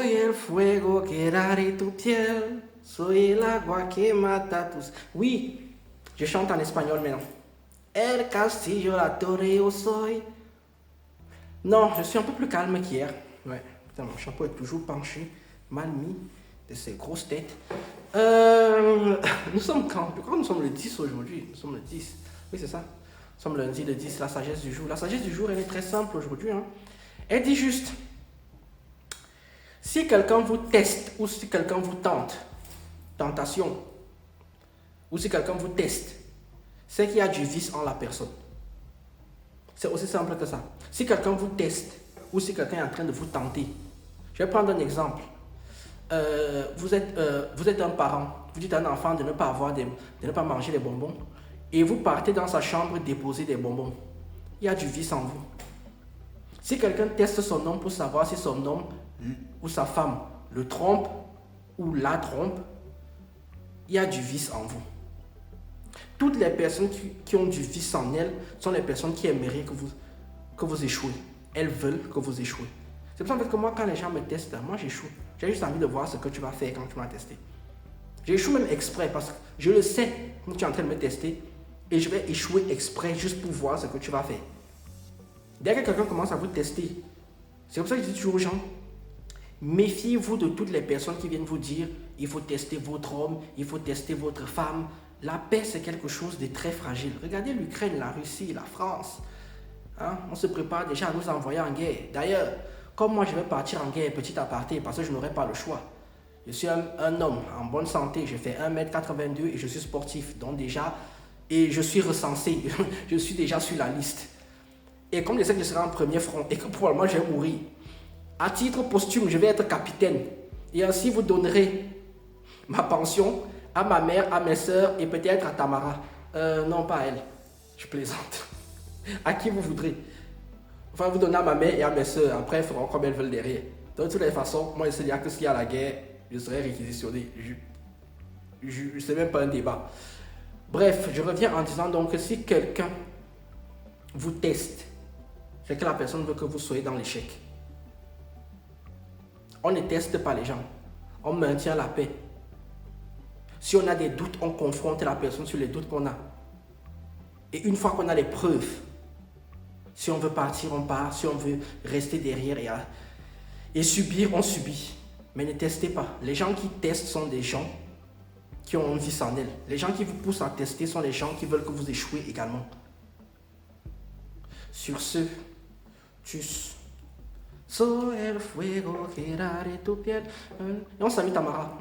Soy el fuego que daré tu piel, soy el agua que mata tus... Oui, je chante en espagnol maintenant. El castillo, la torre, yo soy... Non, je suis un peu plus calme qu'hier. Ouais, putain, mon chapeau est toujours penché, mal mis, de ses grosses têtes. Nous sommes quand? Je crois que nous sommes le 10 aujourd'hui. Nous sommes le 10. Oui, c'est ça. Nous sommes lundi le 10, la sagesse du jour. La sagesse du jour, elle est très simple aujourd'hui. Hein. Elle dit juste, si quelqu'un vous teste ou si quelqu'un vous tente, tentation, ou si quelqu'un vous teste, c'est qu'il y a du vice en la personne. C'est aussi simple que ça. Si quelqu'un vous teste ou si quelqu'un est en train de vous tenter, je vais prendre un exemple. Vous êtes un parent, vous dites à un enfant de ne pas manger les bonbons et vous partez dans sa chambre déposer des bonbons. Il y a du vice en vous. Si quelqu'un teste son homme pour savoir si son homme ou sa femme le trompe ou la trompe, il y a du vice en vous. Toutes les personnes qui ont du vice en elles sont les personnes qui aimeraient que vous échouez. Elles veulent que vous échouez. C'est pour ça que moi, quand les gens me testent, moi j'échoue. J'ai juste envie de voir ce que tu vas faire quand tu m'as testé. J'échoue même exprès parce que je le sais quand tu es en train de me tester et je vais échouer exprès juste pour voir ce que tu vas faire. Dès que quelqu'un commence à vous tester, c'est pour ça que je dis toujours aux gens, méfiez-vous de toutes les personnes qui viennent vous dire il faut tester votre homme, il faut tester votre femme. La paix, c'est quelque chose de très fragile. Regardez l'Ukraine, la Russie, la France. Hein? On se prépare déjà à nous envoyer en guerre. D'ailleurs, comme moi je vais partir en guerre petit aparté parce que je n'aurai pas le choix. Je suis un homme en bonne santé, je fais 1m82 et je suis sportif. Donc déjà, et je suis recensé, je suis déjà sur la liste. Et comme je sais que je serai en premier front et que probablement je vais mourir, à titre posthume, je vais être capitaine. Et ainsi vous donnerez ma pension à ma mère, à mes soeurs et peut-être à Tamara. Non, pas à elle. Je plaisante. À qui vous voudrez. Enfin, vous donnez à ma mère et à mes soeurs. Après, elles feront comme elles veulent derrière. De toutes les façons, moi, je sais que s'il y a la guerre, je serai réquisitionné. C'est même pas un débat. Bref, je reviens en disant donc que si quelqu'un vous teste, c'est que la personne veut que vous soyez dans l'échec. On ne teste pas les gens. On maintient la paix. Si on a des doutes, on confronte la personne sur les doutes qu'on a. Et une fois qu'on a les preuves, si on veut partir, on part. Si on veut rester derrière et subir, on subit. Mais ne testez pas. Les gens qui testent sont des gens qui ont un vice en elles. Les gens qui vous poussent à tester sont les gens qui veulent que vous échouez également. Sur ce, tchuss. Soy el fuego que daré tu piel. Et on s'amuse Tamara.